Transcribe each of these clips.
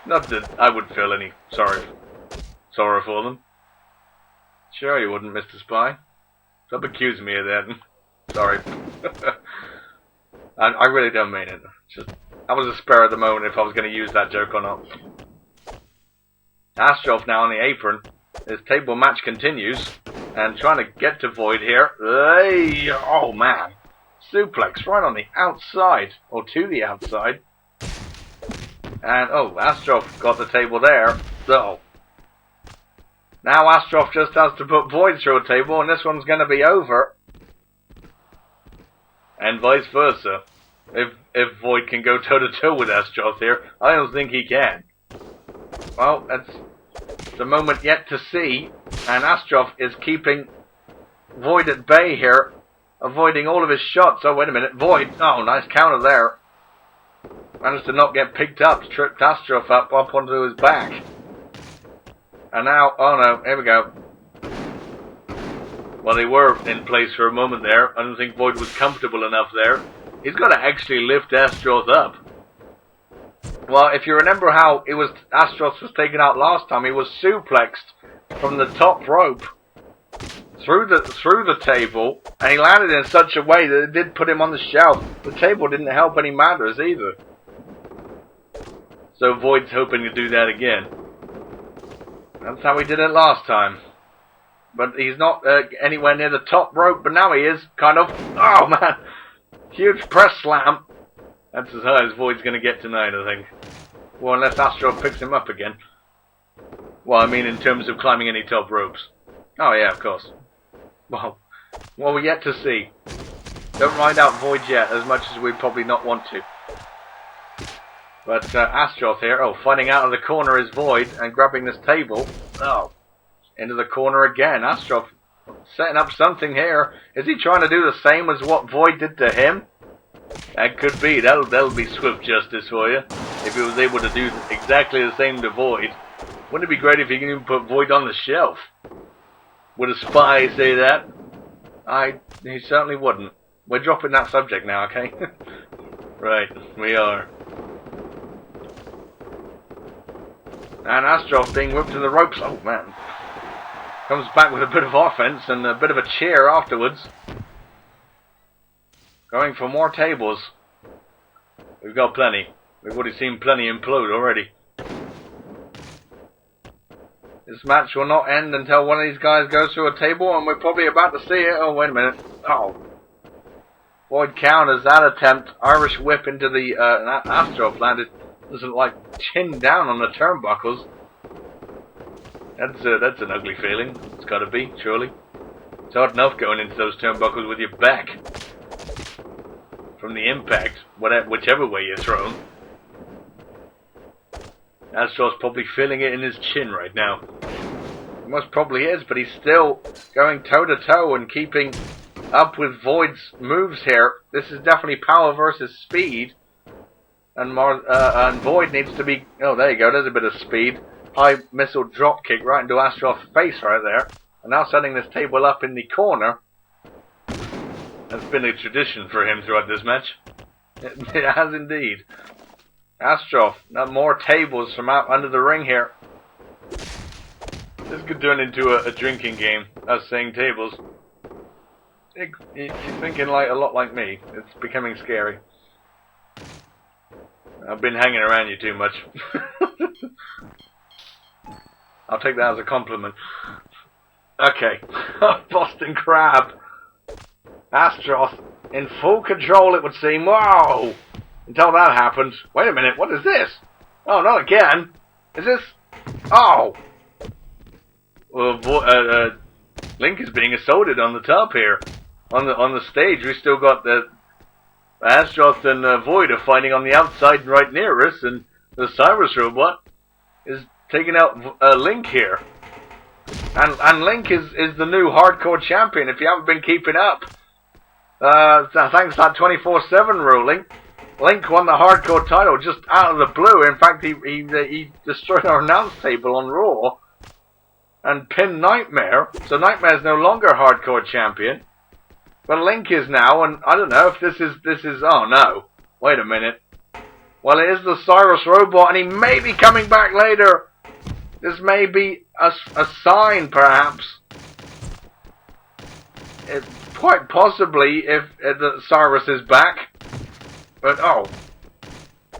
Not that I would feel any sorrow for them. Sure you wouldn't, Mr. Spy. Stop accusing me of that. Sorry. I really don't mean it. That was a spur at the moment if I was going to use that joke or not. Astrov now on the apron. His table match continues. And trying to get to Void here. Hey, oh man. Suplex right on the outside. Or to the outside. And, oh, Astrov got the table there. So, now Astrov just has to put Void through a table, and this one's going to be over. And vice versa. If Void can go toe-to-toe with Astrov here, I don't think he can. Well, that's the moment yet to see. And Astrov is keeping Void at bay here, avoiding all of his shots. Oh, wait a minute. Void, oh, nice counter there. Managed to not get picked up, tripped Astrov up onto his back. And now, oh no, here we go. Well, they were in place for a moment there. I don't think Void was comfortable enough there. He's got to actually lift Astrov up. Well, if you remember how Astrov was taken out last time, he was suplexed from the top rope through the table, and he landed in such a way that it did put him on the shelf. The table didn't help any matters either. So Void's hoping to do that again. That's how he did it last time. But he's not anywhere near the top rope, but now he is, kind of. Oh man! Huge press slam. That's as high as Void's going to get tonight, I think. Well, unless Astrov picks him up again. Well, I mean in terms of climbing any top ropes. Oh yeah, of course. Well, we're yet to see. Don't ride out Void yet, as much as we probably not want to. But Astrov here, fighting out of the corner is Void, and grabbing this table. Oh, into the corner again. Astrov setting up something here. Is he trying to do the same as what Void did to him? That could be. That'll be swift justice for you. If he was able to do exactly the same to Void. Wouldn't it be great if he can even put Void on the shelf? Would a spy say that? He certainly wouldn't. We're dropping that subject now, okay? Right, we are. And Astrov being whipped to the ropes. Oh, man. Comes back with a bit of offense and a bit of a cheer afterwards. Going for more tables. We've got plenty. We've already seen plenty implode already. This match will not end until one of these guys goes through a table, and we're probably about to see it. Oh, wait a minute. Oh. Void counters that attempt. Irish whip into the Astrov landed. Doesn't like chin down on the turnbuckles. That's an ugly feeling. It's got to be, surely. It's hard enough going into those turnbuckles with your back from the impact, whichever way you're thrown. Astrov's probably feeling it in his chin right now. He most probably is, but he's still going toe to toe and keeping up with Void's moves here. This is definitely power versus speed. And Void needs to be... Oh, there you go. There's a bit of speed. High missile drop kick right into Astrov's face right there. And now setting this table up in the corner. That's been a tradition for him throughout this match. It has indeed. Astrov, now more tables from out under the ring here. This could turn into a drinking game, us saying tables. You're thinking like a lot like me. It's becoming scary. I've been hanging around you too much. I'll take that as a compliment. Okay. Boston Crab. Astrov in full control, it would seem. Whoa! Until that happened. Wait a minute, what is this? Oh, not again. Is this... Oh! Well, Link is being assaulted on the top here. On the stage, we still got the... Astrov and Void are fighting on the outside right near us, and the Sirus robot is taking out Link here. And Link is the new hardcore champion, if you haven't been keeping up. Thanks to that 24/7 ruling, Link won the hardcore title just out of the blue. In fact, he destroyed our announce table on Raw and pinned Nightmare. So Nightmare's no longer hardcore champion. But Link is now, and I don't know if this is. Oh no! Wait a minute. Well, it is the Sirus robot, and he may be coming back later. This may be a sign, perhaps. Quite possibly, if the Sirus is back. But, oh,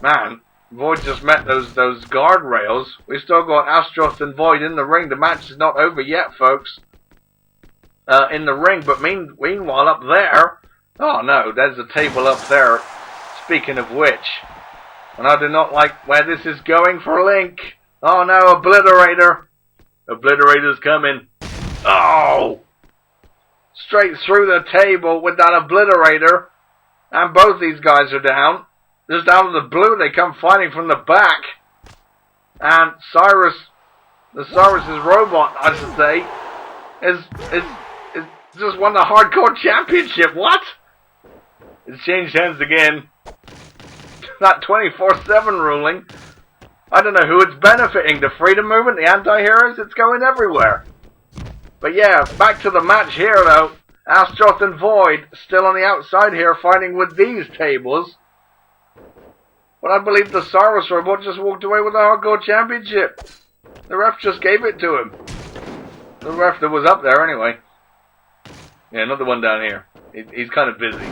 man, Void just met those guardrails. We've still got Astroth and Void in the ring. The match is not over yet, folks. In the ring, but meanwhile, up there... Oh, no, there's a table up there. Speaking of which... And I do not like where this is going for Link. Oh, no, Obliterator. Obliterator's coming. Oh! Straight through the table with that Obliterator. And both these guys are down. Just out of the blue, they come fighting from the back. And Sirus, the Sirus' robot, I should say, is just won the Hardcore Championship. What? It's changed hands again. That 24/7 ruling. I don't know who it's benefiting. The freedom movement, the anti-heroes, it's going everywhere. But yeah, back to the match here though. Astroth and Void still on the outside here fighting with these tables. But I believe the Sirus robot just walked away with the Hardcore Championship. The ref just gave it to him. The ref that was up there anyway. Yeah, another one down here. He's kind of busy.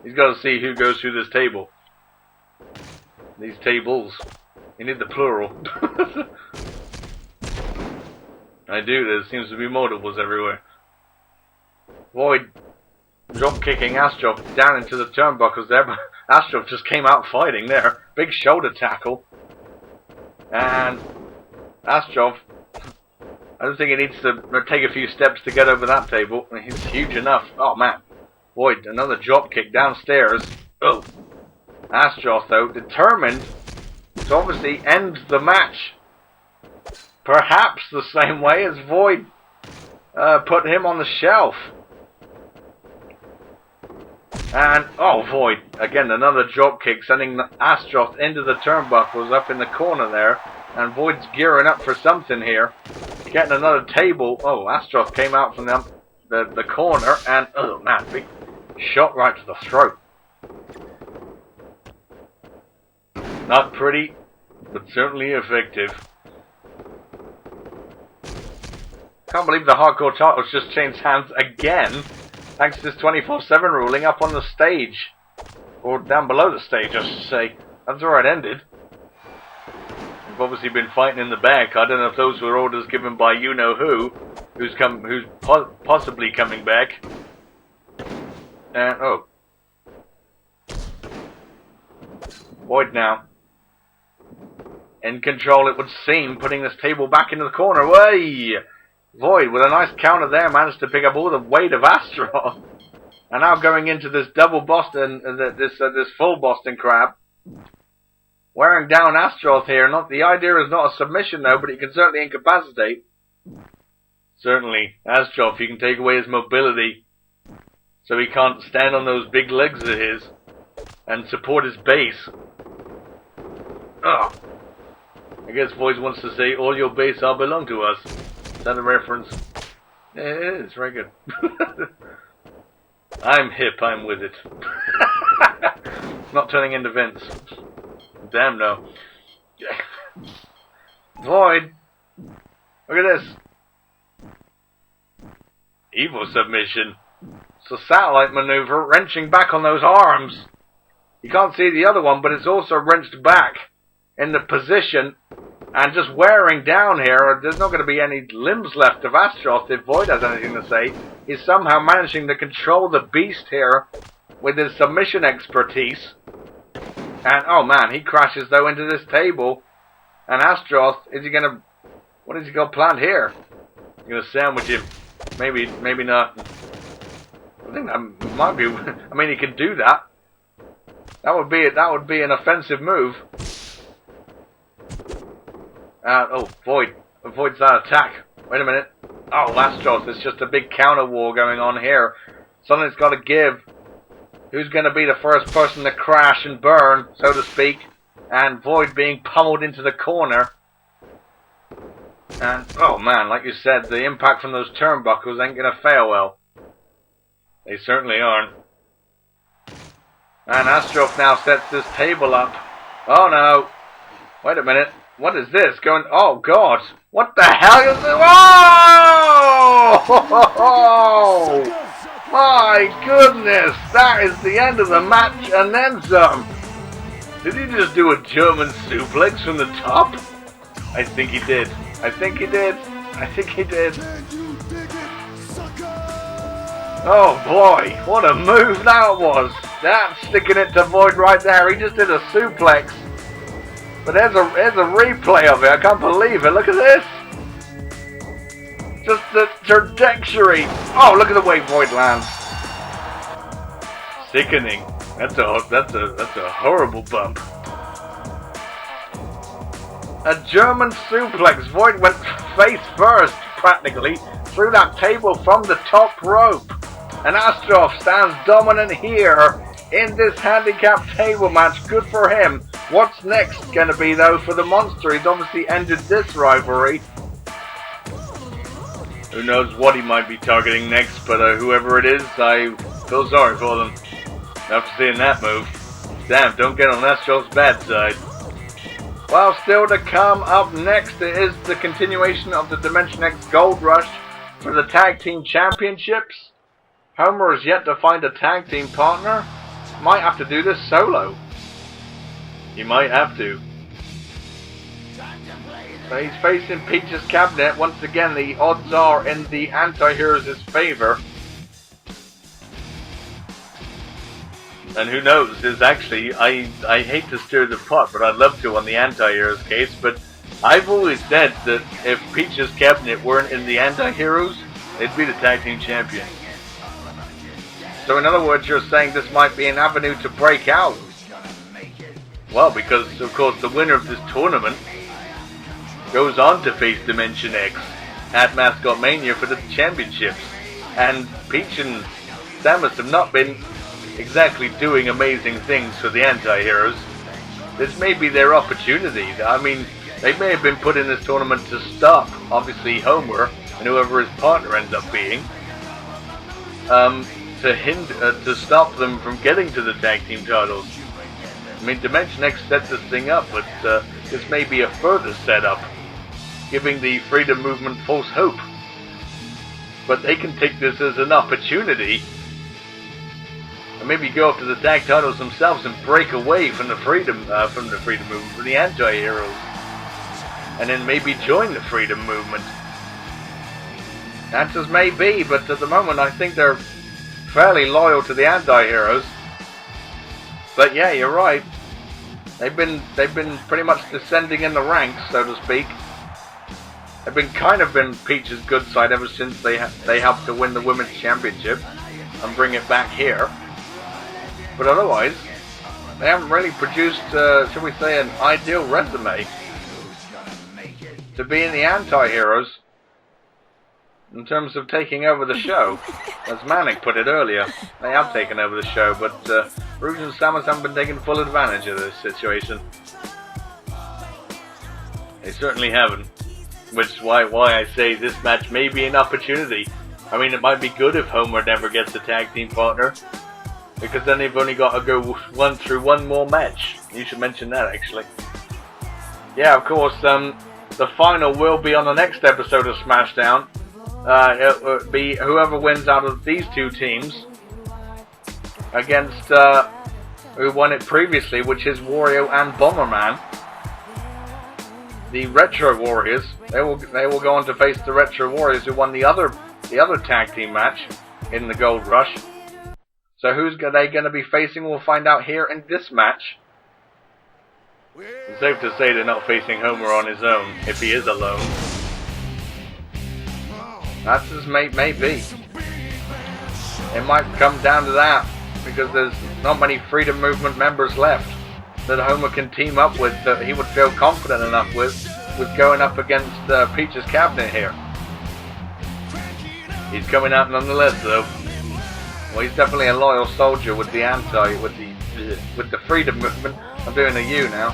He's got to see who goes through this table. These tables. You need the plural. I do. There seems to be multiples everywhere. Void drop kicking Astroth down into the turnbuckles there, but Astroth just came out fighting there. Big shoulder tackle. And Astroth, I don't think he needs to take a few steps to get over that table. He's huge enough. Oh man. Void, another drop kick downstairs. Oh. Astroth, though, determined to obviously end the match. Perhaps the same way as Void put him on the shelf. And, oh, Void, again, another drop kick, sending Astroth into the turnbuckles up in the corner there. And Void's gearing up for something here. Getting another table. Oh, Astroth came out from the corner, and, oh, man, big shot right to the throat. Not pretty, but certainly effective. Can't believe the Hardcore titles just changed hands again, thanks to this 24/7 ruling up on the stage. Or down below the stage, I should say. That's where it ended. We've obviously been fighting in the back. I don't know if those were orders given by you-know-who, who's possibly coming back. And, oh. Void now. In control, it would seem, putting this table back into the corner. Way! Void, with a nice counter there, managed to pick up all the weight of Astroth. And now going into this double Boston, this full Boston Crab. Wearing down Astroth here. The idea is not a submission though, but he can certainly incapacitate. Certainly, Astroth, you can take away his mobility. So he can't stand on those big legs of his. And support his base. Ugh. I guess Voice wants to say, all your base all belong to us. Is that a reference? Yeah, it is, very good. I'm hip, I'm with it. Not turning into Vince. Damn no. Void! Look at this. Evil submission. It's a satellite maneuver, wrenching back on those arms. You can't see the other one, but it's also wrenched back in the position and just wearing down here. There's not going to be any limbs left of Astroth if Void has anything to say. He's somehow managing to control the beast here with his submission expertise. And, oh man, he crashes though into this table. And Astroth, what has he got planned here? He's going to sandwich him. Maybe not. I think that might be, I mean, he can do that. That would be an offensive move. Oh, Void. Avoids that attack. Wait a minute. Oh, Astroth, there's just a big counter war going on here. Something's got to give. Who's going to be the first person to crash and burn, so to speak? And Void being pummeled into the corner. And, oh man, like you said, the impact from those turnbuckles ain't going to fail well. They certainly aren't. And Astroth now sets this table up Oh no. Wait a minute. What is this going? Oh God. What the hell is this? Oh! My goodness. That is the end of the match and then some. Did he just do a German suplex from the top? I think he did. I think he did. I think he did. Oh boy, what a move that was. That's sticking it to Void right there. He just did a suplex. But there's a replay of it. I can't believe it. Look at this. Just the trajectory. Oh, look at the way Void lands. Sickening. That's a horrible bump. A German suplex. Void went face first, practically, through that table from the top rope. And Astrov stands dominant here in this handicap table match. Good for him. What's next going to be, though, for the Monster? He's obviously ended this rivalry. Who knows what he might be targeting next, but whoever it is, I feel sorry for them. After seeing that move. Damn, don't get on Astrov's bad side. Well, still to come up next is the continuation of the Dimension X Gold Rush for the Tag Team Championships. Homer has yet to find a tag team partner. Might have to do this solo. He might have to. So he's facing Peach's Cabinet. Once again, the odds are in the anti-heroes' favor. And who knows, there's actually, I hate to stir the pot, but I'd love to on the anti-heroes case, but I've always said that if Peach's Cabinet weren't in the anti-heroes, they'd be the tag team champions. So in other words, you're saying this might be an avenue to break out. Well, because of course the winner of this tournament goes on to face Dimension X at Mascot Mania for the championships. And Peach and Samus have not been exactly doing amazing things for the anti-heroes. This may be their opportunity. I mean, they may have been put in this tournament to stop, obviously, Homer and whoever his partner ends up being, to stop them from getting to the tag team titles. I mean, Dimension X set this thing up, but this may be a further setup, giving the Freedom Movement false hope. But they can take this as an opportunity and maybe go after the tag titles themselves and break away from the Freedom Movement, from the anti-heroes, and then maybe join the Freedom Movement. Answers may be, but at the moment I think they're fairly loyal to the anti-heroes. But yeah, you're right. They've been pretty much descending in the ranks, so to speak. They've been kind of been Peach's good side ever since they helped to win the Women's Championship and bring it back here. But otherwise, they haven't really produced, shall we say, an ideal resume to be in the anti-heroes in terms of taking over the show. As Manic put it earlier, they have taken over the show, but Rouge and Samus haven't been taking full advantage of this situation. They certainly haven't. Which is why I say this match may be an opportunity. I mean, it might be good if Homer never gets a tag team partner, because then they've only got to go through one more match. You should mention that, actually. Yeah, of course, the final will be on the next episode of Smashdown. It will be whoever wins out of these two teams against who won it previously, which is Wario and Bomberman. The Retro Warriors, they will go on to face the Retro Warriors, who won the other tag team match in the Gold Rush. So who's they going to be facing? We'll find out here in this match. It's safe to say they're not facing Homer on his own, if he is alone. That's as may be. It might come down to that, because there's not many Freedom Movement members left that Homer can team up with, that he would feel confident enough with going up against Peach's Cabinet here. He's coming out nonetheless, though. Well, he's definitely a loyal soldier with the with the Freedom Movement. I'm doing a U now.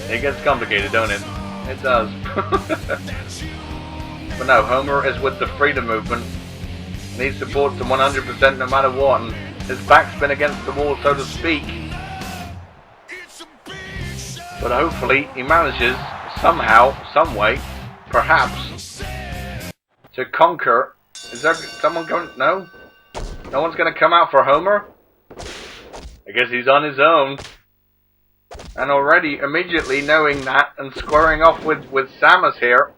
It gets complicated, don't it? It does. But no, Homer is with the Freedom Movement, and he supports them 100% no matter what, and his back's been against the wall, so to speak. But hopefully he manages somehow, some way, perhaps, to conquer. Is there someone going? No? No one's going to come out for Homer? I guess he's on his own. And already, immediately knowing that and squaring off with Samus here.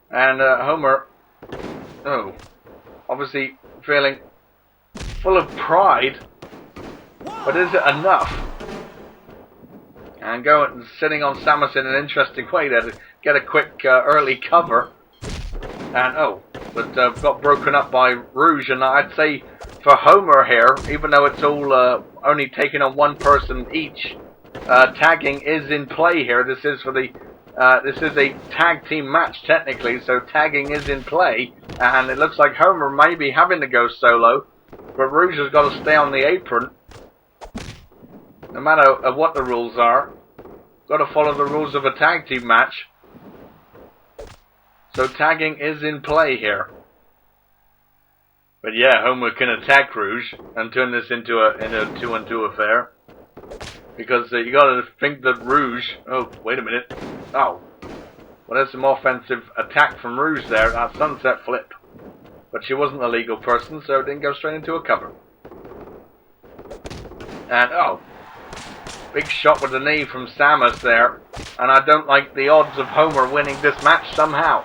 And Homer, obviously feeling full of pride. But is it enough? And sitting on Samus in an interesting way there to get a quick early cover. And but got broken up by Rouge. And I'd say for Homer here, even though it's all only taking on one person each, tagging is in play here. This is for the this is a tag team match technically, so tagging is in play. And it looks like Homer may be having to go solo, but Rouge has got to stay on the apron. No matter what the rules are, got to follow the rules of a tag team match. So tagging is in play here. But yeah, Homer can attack Rouge and turn this into a 2-on-2 affair. Because you got to think that Rouge. Oh, wait a minute. Oh, well, there's some offensive attack from Rouge there. That sunset flip. But she wasn't a legal person, so it didn't go straight into a cover. And big shot with the knee from Samus there. And I don't like the odds of Homer winning this match somehow.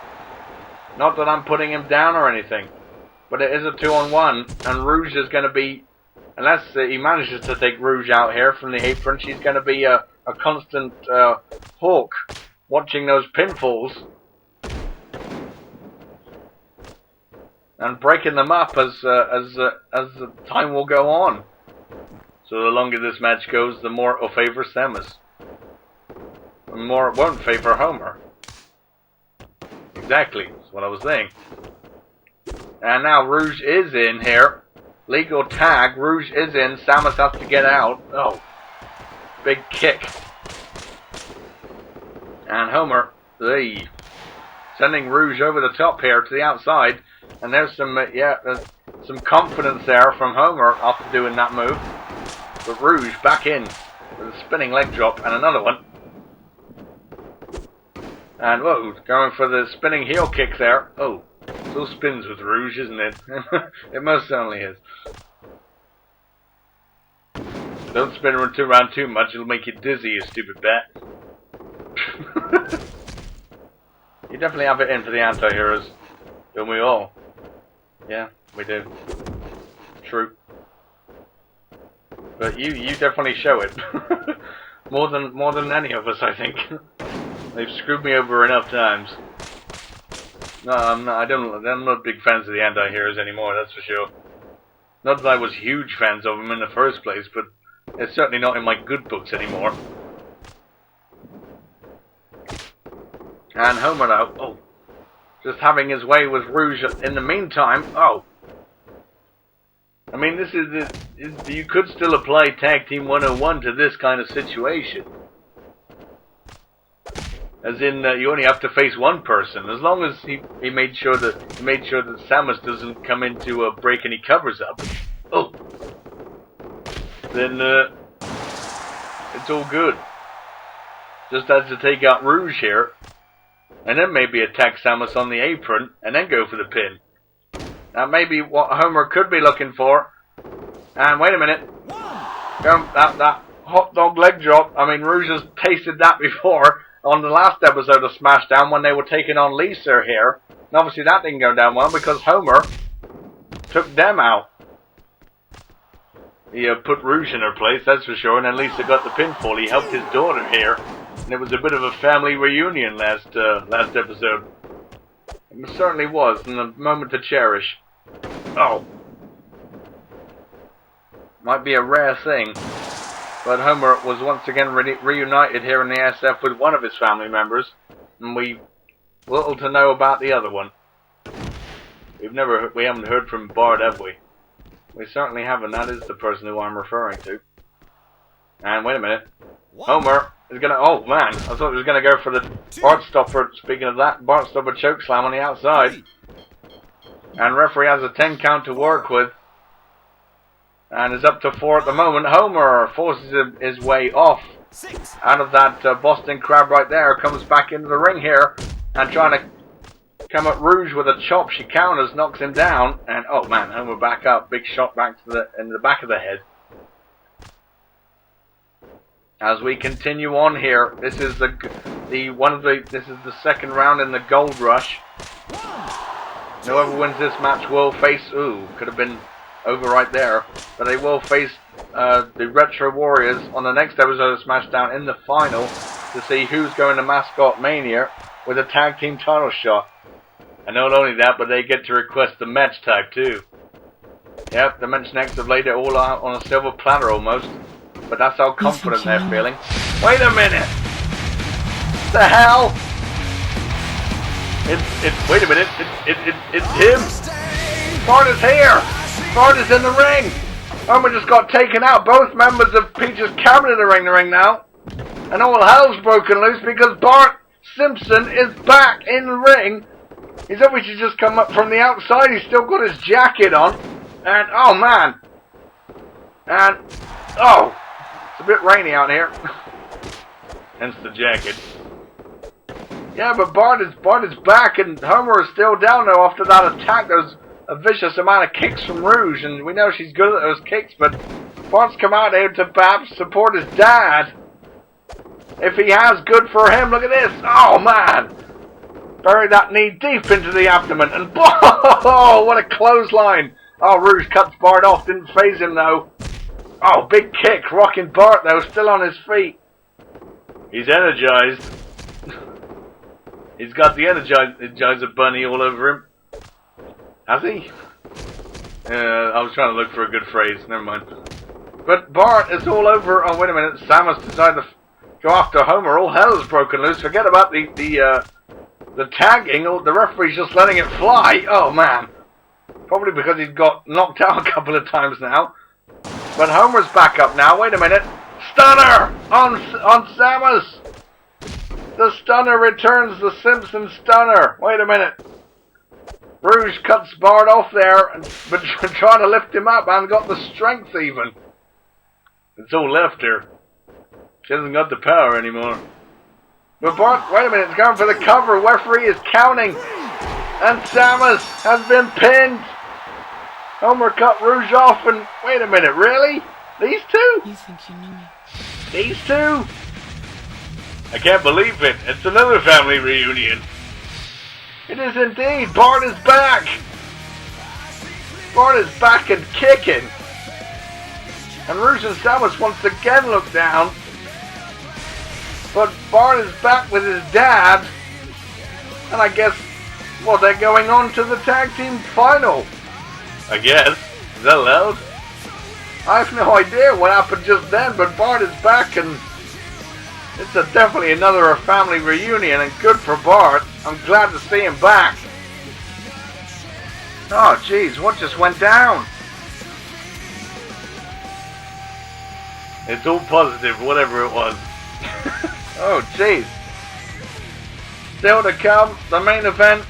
Not that I'm putting him down or anything. But it is a 2-on-1. And Rouge is going to be, unless he manages to take Rouge out here from the apron, she's going to be a constant hawk watching those pinfalls. And breaking them up as the time will go on. So the longer this match goes, the more it will favour Samus. The more it won't favour Homer. Exactly, that's what I was saying. And now Rouge is in here. Legal tag, Rouge is in, Samus has to get out. Oh, big kick. And Homer, sending Rouge over the top here to the outside. And there's some, there's some confidence there from Homer after doing that move. But Rouge back in with a spinning leg drop and another one. And going for the spinning heel kick there. Oh, it all spins with Rouge, isn't it? It most certainly is. Don't spin around too much, it'll make you dizzy, you stupid bat. You definitely have it in for the anti-heroes. Don't we all? Yeah, we do. True. But you definitely show it. more than any of us, I think. They've screwed me over enough times. No, I'm not big fans of the anti-heroes anymore, that's for sure. Not that I was huge fans of them in the first place, but it's certainly not in my good books anymore. And Homer now, just having his way with Rouge in the meantime. I mean, you could still apply Tag Team 101 to this kind of situation. As in, you only have to face one person. As long as he made sure that Samus doesn't come in to break any covers up. Then it's all good. Just has to take out Rouge here, and then maybe attack Samus on the apron, and then go for the pin. That may be what Homer could be looking for. And wait a minute, that hot dog leg drop. I mean, Rouge has tasted that before. On the last episode of Smashdown when they were taking on Lisa here. And obviously that didn't go down well because Homer took them out. He put Rouge in her place, that's for sure, and then Lisa got the pinfall. He helped his daughter here. And it was a bit of a family reunion last episode. It certainly was, and a moment to cherish. Might be a rare thing. But Homer was once again reunited here in the ASF with one of his family members, and we little to know about the other one. We haven't heard from Bard, have we? We certainly haven't. That is the person who I'm referring to. And wait a minute, Homer is gonna. Oh man, I thought he was gonna go for the Bart stopper. Speaking of that, Bart stopper choke slam on the outside, and referee has a 10 count to work with. and is up to 4 at the moment. Homer forces his way off out of that Boston Crab right there. Comes back into the ring here and trying to come at Rouge with a chop. She counters, knocks him down, and oh man, Homer back up. Big shot back to in the back of the head. As we continue on here, this is this is the second round in the Gold Rush. Whoever wins this match will face, could have been over right there, but they will face the Retro Warriors on the next episode of Smashdown in the final to see who's going to Mascot Mania with a tag team title shot. And not only that, but they get to request the match tag too. Yep, the Mensch Next have laid it all out on a silver platter almost. But that's how confident they're feeling. Wait a minute! The hell? Wait a minute, it's him! Bart is here! Bart is in the ring! Homer just got taken out. Both members of Peach's Cabinet are in the ring now. And all hell's broken loose because Bart Simpson is back in the ring. He's obviously just come up from the outside. He's still got his jacket on. And, oh man. And, oh. It's a bit rainy out here. Hence the jacket. Yeah, but Bart is back, and Homer is still down though after that attack. There's a vicious amount of kicks from Rouge, and we know she's good at those kicks, but Bart's come out here to perhaps support his dad. If he has, good for him. Look at this. Oh, man. Bury that knee deep into the abdomen, and oh, what a clothesline. Oh, Rouge cuts Bart off. Didn't phase him, though. Oh, big kick, rocking Bart though, still on his feet. He's energized. He's got the Energizer Bunny all over him. Has he? I was trying to look for a good phrase, never mind. But Bart is all over. Oh, wait a minute, Samus decided to go after Homer. All hell is broken loose. Forget about the tagging. The referee's just letting it fly. Oh, man. Probably because he's got knocked out a couple of times now. But Homer's back up now. Wait a minute. Stunner on Samus. The stunner returns the Simpson stunner. Wait a minute. Rouge cuts Bart off there, but trying to lift him up and got the strength even. It's all left her. She hasn't got the power anymore. But Bart, wait a minute, it's going for the cover. Referee is counting. And Samus has been pinned. Homer cut Rouge off and... Wait a minute, really? These two? You think you knew me? These two? I can't believe it. It's another family reunion. It is indeed. Bart is back. Bart is back and kicking. And Rouge and Samus once again look down. But Bart is back with his dad. And I guess, well, they're going on to the tag team final. I guess. Is that allowed? I have no idea what happened just then, but Bart is back and it's definitely another family reunion and good for Bart. I'm glad to see him back. Oh, jeez, what just went down? It's all positive, whatever it was. Oh, jeez. Still to come, the main event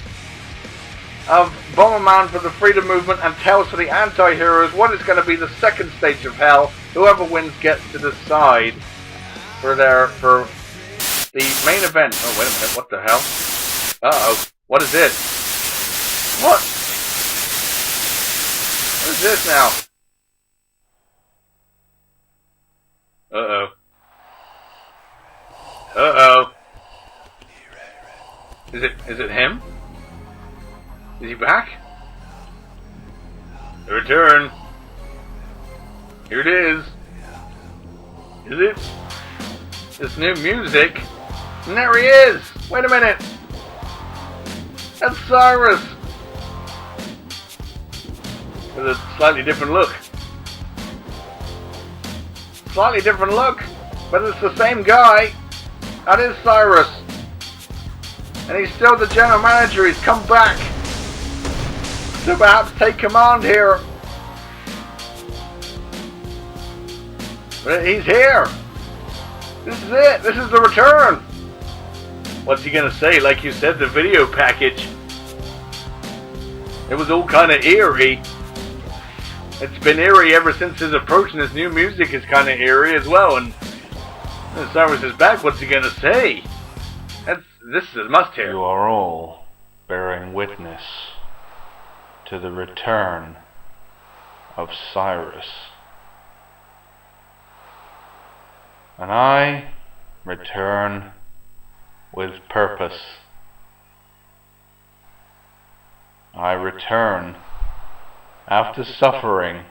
of Bomberman for the Freedom Movement and Tails for the Anti-Heroes. What is going to be the second stage of Hell? Whoever wins gets to decide for the main event. Oh, wait a minute, what the hell? Uh-oh, what is this? What? What is this now? Uh-oh. Uh-oh. Is it him? Is he back? The return. Here it is. Is it? This new music. And there he is! Wait a minute! That's Sirus! With a slightly different look. Slightly different look, but it's the same guy. That is Sirus. And he's still the general manager. He's come back to perhaps take command here. But he's here. This is it. This is the return. What's he gonna say? Like you said, the video package. It was all kind of eerie. It's been eerie ever since his approach, and this new music is kind of eerie as well. And Sirus is back. What's he gonna say? This is a must-hear. You are all bearing witness to the return of Sirus. And I return with purpose. I return after suffering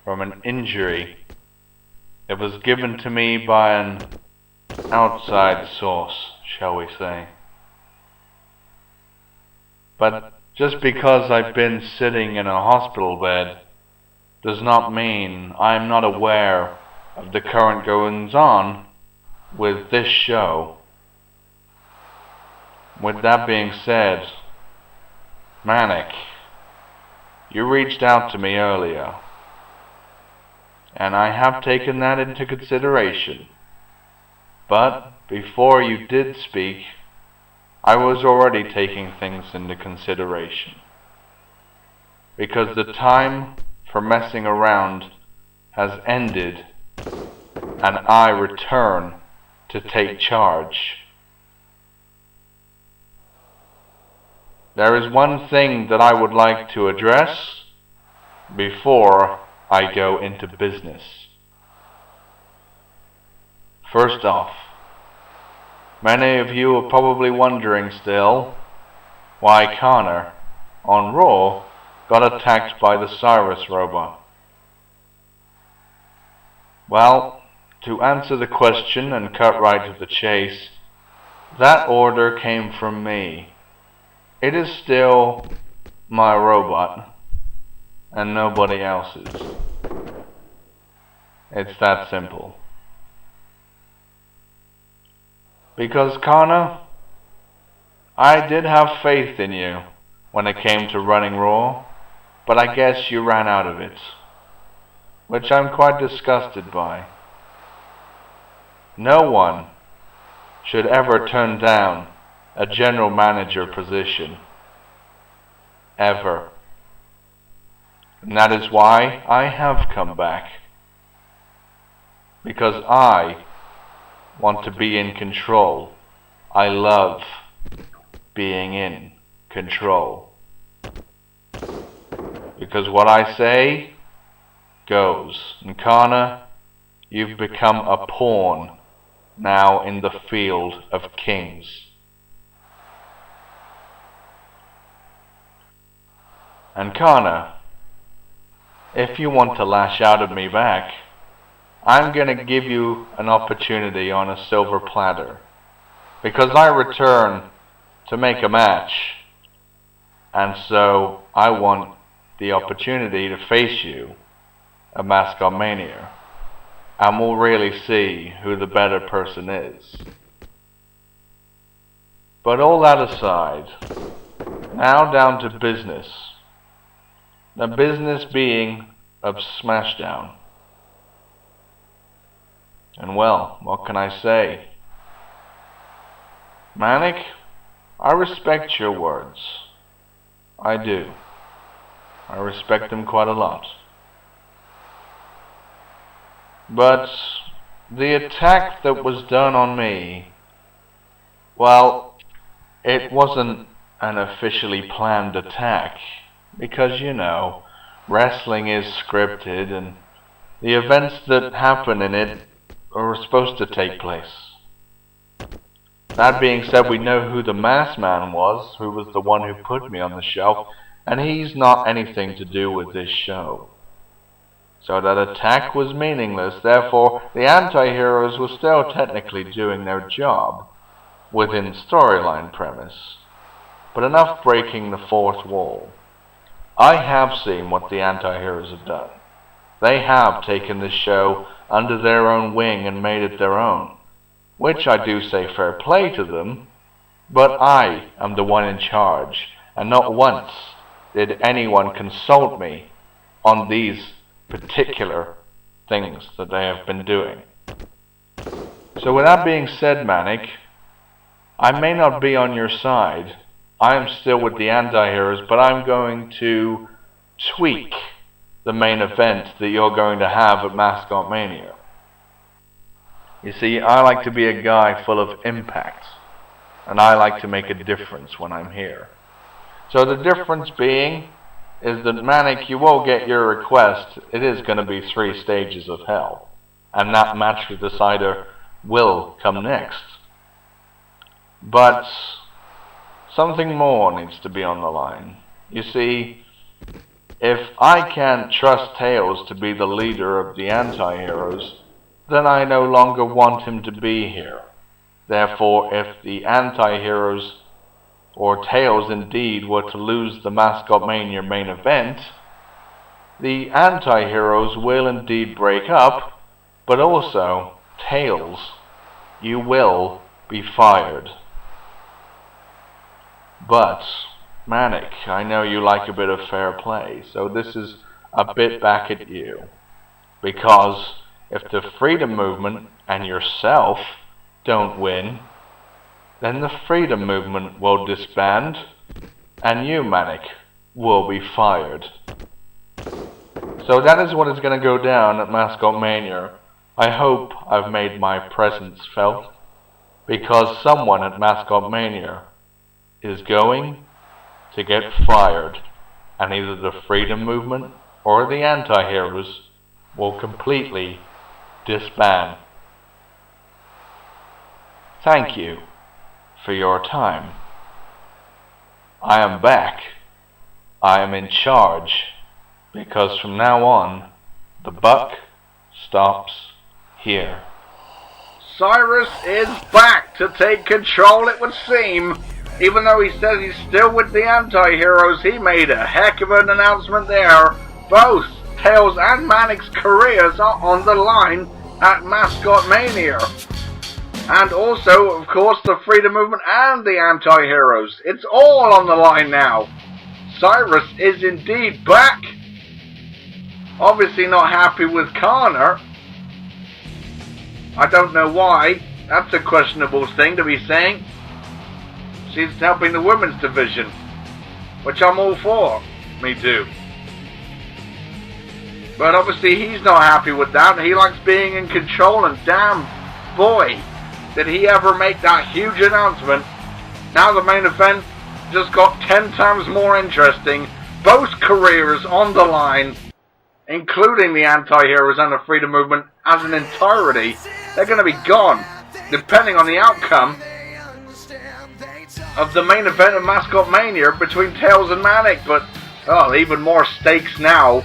from an injury that was given to me by an outside source, shall we say. But just because I've been sitting in a hospital bed does not mean I'm not aware of the current goings-on with this show. With that being said, Manic, you reached out to me earlier, and I have taken that into consideration. But before you did speak, I was already taking things into consideration. Because the time for messing around has ended, and I return to take charge. There is one thing that I would like to address before I go into business. First off, many of you are probably wondering still why Connor, on Raw, got attacked by the Sirus robot. Well, to answer the question and cut right to the chase, that order came from me. It is still my robot, and nobody else's. It's that simple. Because Connor, I did have faith in you when it came to running Raw, but I guess you ran out of it, which I'm quite disgusted by. No one should ever turn down a general manager position. Ever. And that is why I have come back. Because I want to be in control. I love being in control. Because what I say goes. And Connor, you've become a pawn now in the field of kings. And Connor, if you want to lash out at me back, I'm going to give you an opportunity on a silver platter. Because I return to make a match. And so I want the opportunity to face you at Mascot Mania. And we'll really see who the better person is. But all that aside, now down to business. The business being of Smashdown. And well, what can I say? Manic, I respect your words. I do. I respect them quite a lot. But the attack that was done on me, well, it wasn't an officially planned attack. Because, you know, wrestling is scripted and the events that happen in it are supposed to take place. That being said, we know who the masked man was, who was the one who put me on the show, and he's not anything to do with this show. So that attack was meaningless, therefore the anti-heroes were still technically doing their job within the storyline premise, but enough breaking the fourth wall. I have seen what the anti-heroes have done. They have taken this show under their own wing and made it their own, which I do say fair play to them, but I am the one in charge, and not once did anyone consult me on these particular things that they have been doing. So with that being said, Manic, I may not be on your side. I am still with the anti-heroes, but I'm going to tweak the main event that you're going to have at Mascot Mania. You see, I like to be a guy full of impact, and I like to make a difference when I'm here. So the difference being is that, Manic, you will get your request. It is going to be 3 stages of hell, and that match with Decider will come next. But something more needs to be on the line. You see, if I can't trust Tails to be the leader of the anti-heroes, then I no longer want him to be here. Therefore, if the anti-heroes, or Tails indeed, were to lose the Mascot Mania main event, the anti-heroes will indeed break up, but also, Tails, you will be fired. But, Manic, I know you like a bit of fair play, so this is a bit back at you. Because if the Freedom Movement and yourself don't win, then the Freedom Movement will disband, and you, Manic, will be fired. So that is what is going to go down at Mascot Mania. I hope I've made my presence felt, because someone at Mascot Mania is going to get fired, and either the Freedom Movement or the anti-heroes will completely disband. Thank you for your time. I am back. I am in charge, because from now on, the buck stops here. Sirus is back to take control, it would seem. Even though he says he's still with the anti-heroes, he made a heck of an announcement there. Both Tails and Manic's careers are on the line at Mascot Mania. And also, of course, the Freedom Movement and the anti-heroes. It's all on the line now. Sirus is indeed back. Obviously not happy with Connor. I don't know why. That's a questionable thing to be saying. She's helping the women's division, which I'm all for. Me too. But obviously he's not happy with that. He likes being in control, and damn boy, did he ever make that huge announcement. Now the main event just got 10 times more interesting. Both careers on the line, including the anti-heroes and the Freedom Movement as an entirety. They're going to be gone, depending on the outcome of the main event of Mascot Mania between Tails and Manic. But, even more stakes now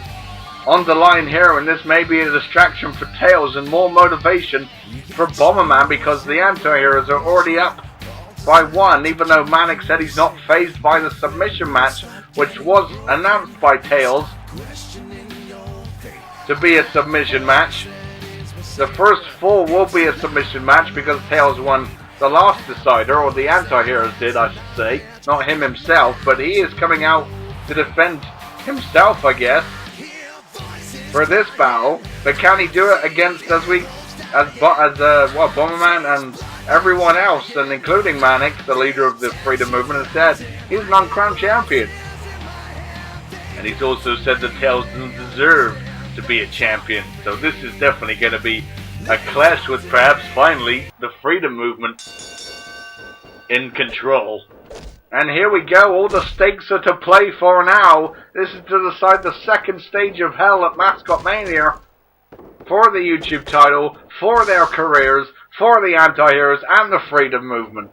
on the line here, and this may be a distraction for Tails and more motivation for Bomberman, because the anti-heroes are already up by 1, even though Manic said he's not fazed by the submission match, which was announced by Tails to be a submission match. The first 4 will be a submission match because Tails won the last decider, or the anti-heroes did, I should say, not him himself, but he is coming out to defend himself, I guess, for this battle. But can he do it against, Bomberman and everyone else, and including Manic, the leader of the Freedom Movement, has said he's an uncrowned champion. And he's also said that Tails doesn't deserve to be a champion. So this is definitely going to be a clash with perhaps finally the Freedom Movement in control. And here we go, all the stakes are to play for now. This is to decide the second stage of hell at Mascot Mania for the YouTube title, for their careers, for the anti-heroes and the Freedom Movement.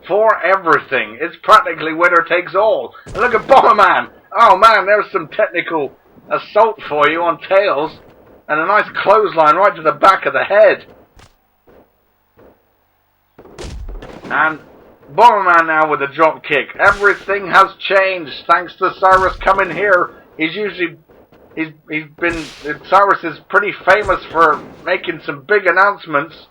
For everything. It's practically winner takes all. And look at Bomberman! Oh man, there's some technical assault for you on Tails. And a nice clothesline right to the back of the head. And Bomberman now with a drop kick. Everything has changed thanks to Sirus coming here. Sirus is pretty famous for making some big announcements.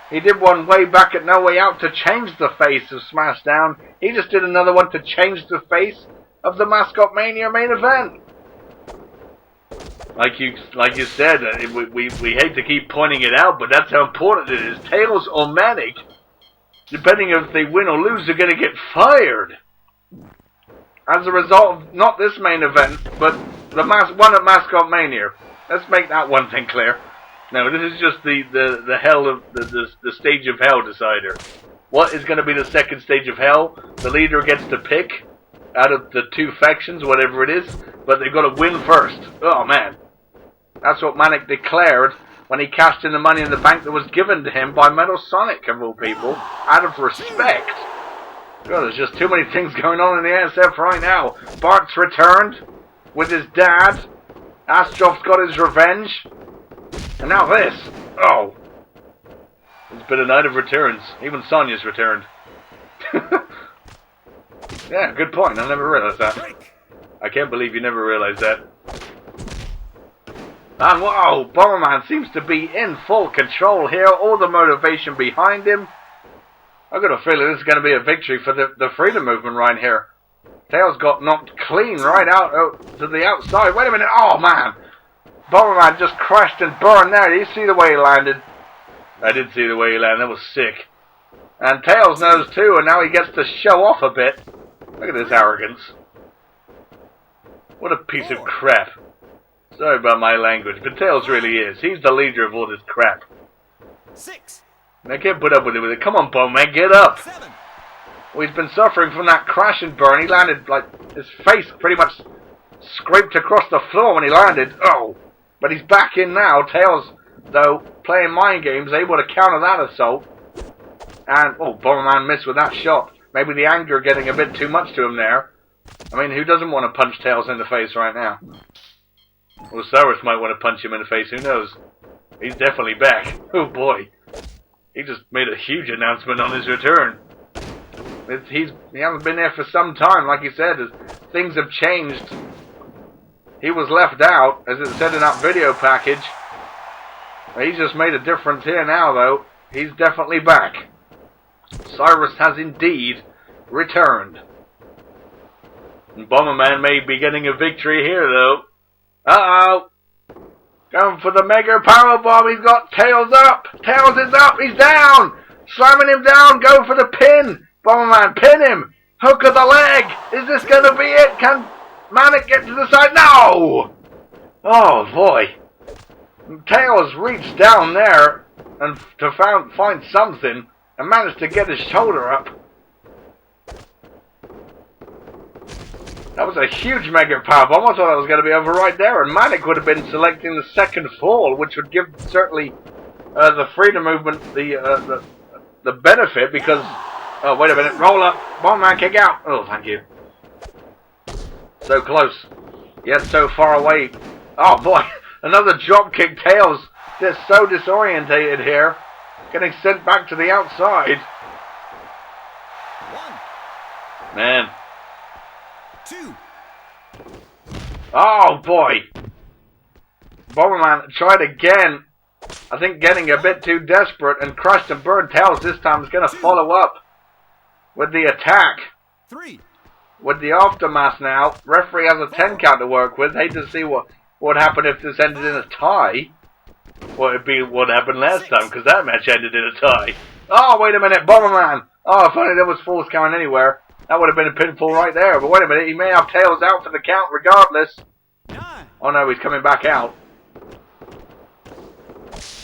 He did one way back at No Way Out to change the face of Smashdown. He just did another one to change the face of the Mascot Mania main event. Like you said, we hate to keep pointing it out, but that's how important it is. Tails or Manic, depending if they win or lose, they're going to get fired. As a result of not this main event, but one at Mascot Mania. Let's make that one thing clear. No, this is just the hell of the stage of hell decider. What is going to be the second stage of hell? The leader gets to pick out of the two factions, whatever it is, but they've got to win first. Oh man, that's what Manic declared when he cashed in the money in the bank that was given to him by Metal Sonic, of all people, out of respect. God, there's just too many things going on in the ASF right now. Bart's returned with his dad. Astrov's got his revenge. And now this. Oh. It's been a night of returns. Even Sonya's returned. Yeah, good point. I never realized that. I can't believe you never realized that. And whoa, Bomberman seems to be in full control here. All the motivation behind him. I've got a feeling this is going to be a victory for the freedom movement right here. Tails got knocked clean right out to the outside. Wait a minute. Oh, man. Bomberman just crashed and burned there. Did you see the way he landed? I did see the way he landed. That was sick. And Tails knows too, and now he gets to show off a bit. Look at this arrogance. What a piece of crap. Sorry about my language, but Tails really is. He's the leader of all this crap. 6. I can't put up with it. Come on, Bomberman, get up. 7. Well, he's been suffering from that crash and burn. He landed, like, his face pretty much scraped across the floor when he landed. Oh, but he's back in now. Tails, though, playing mind games, able to counter that assault. And, oh, Bomberman missed with that shot. Maybe the anger getting a bit too much to him there. I mean, who doesn't want to punch Tails in the face right now? Well, Sirus might want to punch him in the face. Who knows? He's definitely back. Oh, boy. He just made a huge announcement on his return. He hasn't been there for some time, like he said. Things have changed. He was left out, as it said in that video package. He's just made a difference here now, though. He's definitely back. Sirus has indeed returned. And Bomberman may be getting a victory here, though. Uh-oh. Going for the Mega Powerbomb. He's got Tails up. Tails is up. He's down. Slamming him down. Go for the pin. Bomberman, pin him. Hook of the leg. Is this going to be it? Can Manic get to the side? No! Oh, boy. Tails reached down there and to find something and managed to get his shoulder up. That was a huge Mega Powerbomb. I thought that was going to be over right there, and Manic would have been selecting the second fall, which would give certainly the freedom movement the benefit because... Oh, wait a minute. Roll up. Bomberman, kick out. Oh, thank you. So close. Yet so far away. Oh, boy. Another drop kick. Tails. They're so disorientated here. Getting sent back to the outside. 1. Man. 2. Oh, boy. Bomberman tried again. I think getting a bit too desperate and crushed and burned. Tails this time is going to follow up with the attack. 3. With the aftermath now. Referee has a 10 count to work with. Hate to see what would happen if this ended in a tie. Well, it'd be what happened last time, because that match ended in a tie. Oh, wait a minute. Bomberman. Oh, if only there was falls count anywhere. That would have been a pinfall right there. But wait a minute. He may have Tails out for the count regardless. 9. Oh, no. He's coming back out.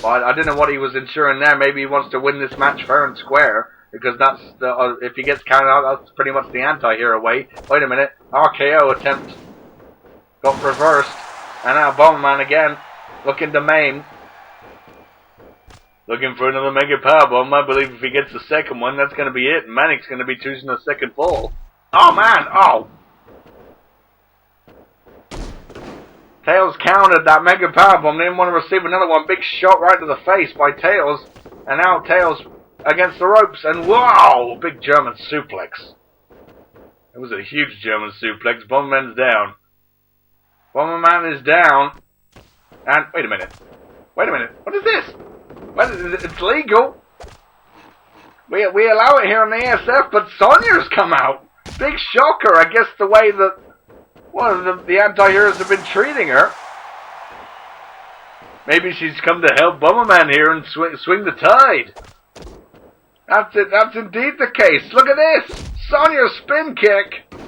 Well, I didn't know what he was ensuring there. Maybe he wants to win this match fair and square. Because that's the, if he gets counted out, that's pretty much the anti-hero way. Wait a minute. RKO attempt got reversed. And now Bomberman again. Looking to maim. Looking for another Mega Powerbomb. I believe if he gets the second one, that's going to be it. And Manic's going to be choosing the second fall. Oh, man. Oh. Tails countered that Mega Powerbomb. Didn't want to receive another one. Big shot right to the face by Tails. And now Tails against the ropes. And wow! Big German suplex. It was a huge German suplex. Bomberman's down. Bomberman is down. And wait a minute. Wait a minute. What is this? Well, it's legal. We allow it here in the ASF, but Sonya's come out. Big shocker. I guess the way that the anti-heroes have been treating her. Maybe she's come to help Bomberman here and swing the tide. That's it. That's indeed the case. Look at this. Sonya's spin kick.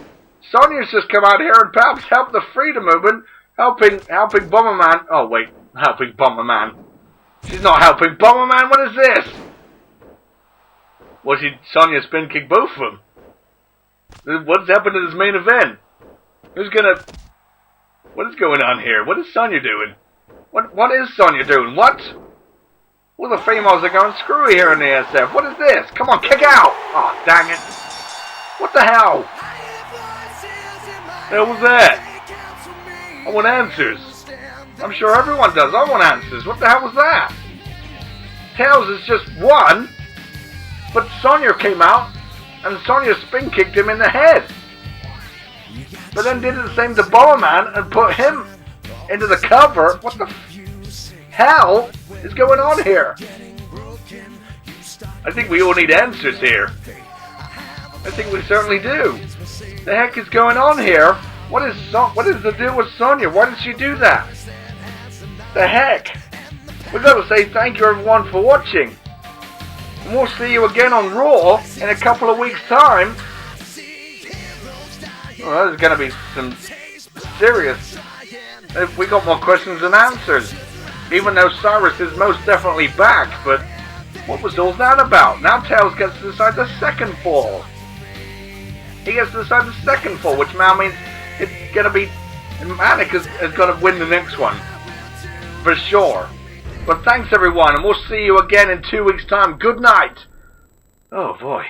Sonya's just come out here and perhaps helped the freedom movement Helping Bomberman. Oh wait, helping Bomberman. She's not helping Bomberman. What is this? Was she Sonya spin kick both of them? What's happened to this main event? Who's gonna? What is going on here? What is Sonya doing? What is Sonya doing? What? Well, the females are going screwy here in the ASF. What is this? Come on, kick out! Oh, dang it! What the hell? The hell was that? I want answers. I'm sure everyone does. I want answers. What the hell was that? Tails is just one, but Sonya came out and Sonya spin kicked him in the head. But then did the same to Bomberman and put him into the cover. What the hell is going on here? I think we all need answers here. I think we certainly do. The heck is going on here? What is the deal with Sonya? Why did she do that? The heck? We've got to say thank you everyone for watching. And we'll see you again on Raw in a couple of weeks' time. Well, there's going to be some serious... We got more questions than answers. Even though Sirus is most definitely back, but what was all that about? Now Tails gets to decide the second fall. He gets to decide the second fall, which now means it's going to be... Manic is going to win the next one. For sure. But thanks everyone, and we'll see you again in 2 weeks' time. Good night. Oh boy.